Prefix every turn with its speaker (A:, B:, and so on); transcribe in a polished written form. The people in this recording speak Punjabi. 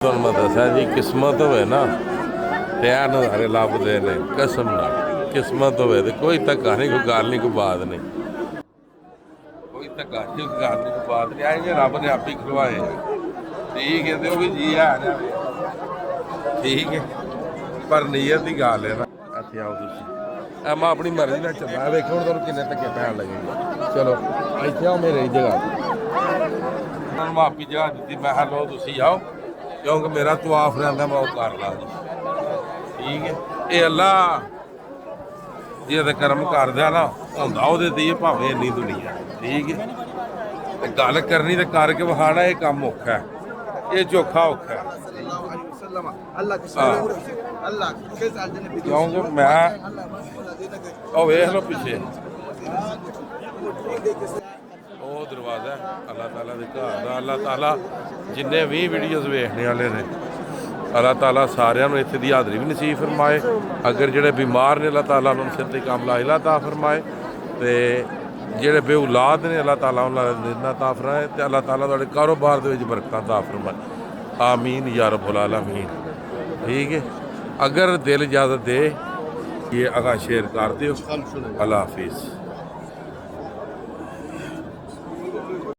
A: ਤੁਹਾਨੂੰ ਮੈਂ ਦੱਸਿਆ ਜੀ ਕਿਸਮਤ ਹੋਵੇ ਨਾ ਤੇ ਆ ਨਜ਼ਾਰੇ ਲੱਭਦੇ ਨੇ ਕਸਮ ਨਾਲ। ਕਿਸਮਤ ਹੋਵੇ ਤੇ ਕੋਈ ਧੱਕਾ ਨਹੀਂ, ਕੋਈ ਗੱਲ ਨਹੀਂ, ਕੋਈ ਬਾਤ ਨਹੀਂ, ਕੋਈ ਧੱਕਾ ਨਹੀਂ, ਕੋਈ ਗੱਲ ਨਹੀਂ, ਕੋਈ ਬਾਤ ਨਹੀਂ। ਆਏ ਜੇ ਰੱਬ ਨੇ ਆਪੀ ਖਲਵਾਏ ਠੀਕ ਹੈ ਤੇ ਉਹ ਵੀ ਜੀ ਆ ਜਾਵੇ ਠੀਕ ਹੈ, ਪਰ ਨੀਅਤ ਦੀ ਗੱਲ ਹੈ ਨਾ। ਇੱਥੇ ਆਓ ਤੁਸੀਂ, ਮੈਂ ਆਪਣੀ ਮਰਜ਼ੀ ਨਾਲ ਚੱਲਦਾ। ਵੇਖੋ ਹੁਣ ਤੁਹਾਨੂੰ ਕਿੰਨੇ ਧੱਕੇ ਪੈਣ ਲੱਗੇ। ਚਲੋ ਇੱਥੇ ਆਓ ਮੇਰੀ ਜਗ੍ਹਾ, ਉਹਨਾਂ ਨੂੰ ਮਾਪੀ ਜਗ੍ਹਾ ਦਿੱਤੀ। ਮੈਂ ਕਿਹਾ ਲਓ ਤੁਸੀਂ ਆਓ, ਕਿਉਂਕਿ ਮੇਰਾ ਤਵਾਫ ਰਹਿੰਦਾ ਮੈਂ ਉਹ ਕਰ ਲਾਂ ਜੀ ਠੀਕ ਹੈ। ਇਹ ਅੱਲਾ ਜਿਹਦੇ ਕਰਮ ਕਰਦਾ ਨਾ ਹੁੰਦਾ ਉਹਦੇ ਤੇ ਭਾਵੇਂ ਇੰਨੀ ਦੁਨੀਆ ਠੀਕ ਹੈ। ਤੇ ਗੱਲ ਕਰਨੀ ਤੇ ਕਰਕੇ ਵਿਖਾਣਾ ਇਹ ਕੰਮ ਔਖਾ ਹੈ, ਇਹ ਚੋਖਾ ਔਖਾ ਹੈ ਕਿਉਂਕਿ ਮੈਂ ਉਹ ਵੇਖ ਲਓ ਪਿੱਛੇ ਉਹ ਦਰਵਾਜ਼ਾ ਅੱਲਾਹ ਤਾਲਾ ਦੇ ਘਰ ਦਾ। ਅੱਲਾਹ ਤਾਲਾ ਜਿੰਨੇ ਵੀ ਵੀਡੀਓਜ਼ ਵੇਖਣੇ ਵਾਲੇ ਨੇ ਅੱਲਾਹ ਤਾਲਾ ਸਾਰਿਆਂ ਨੂੰ ਇੱਥੇ ਦੀ ਹਾਜ਼ਰੀ ਵੀ ਨਸੀਬ ਫਰਮਾਏ। ਅਗਰ ਜਿਹੜੇ ਬਿਮਾਰ ਨੇ ਅੱਲਾਹ ਤਾਲਾ ਉਹਨਾਂ ਨੂੰ ਸਿਰ ਤੇ ਕੰਮ ਲਾਇਲਾ ਤਾ ਫਰਮਾਏ, ਤੇ ਜਿਹੜੇ ਬੇਔਲਾਦ ਨੇ ਅੱਲਾਹ ਤਾਲਾ ਉਹਨਾਂ ਨੂੰ ਨਿੰਨਾ ਤਾ ਫਰਮਾਏ, ਤੇ ਅੱਲਾਹ ਤਾਲਾ ਤੁਹਾਡੇ ਕਾਰੋਬਾਰ ਦੇ ਵਿੱਚ ਬਰਕਤਾਂ ਤਾ ਫਰਮਾਏ। ਆਮੀਨ ਯਾ ਰੱਬੁਲ ਆਲਮੀਨ ठीक है। अगर दिल इजाज़त दे ये आगा शेयर कर दो। अल्लाह हाफिज़।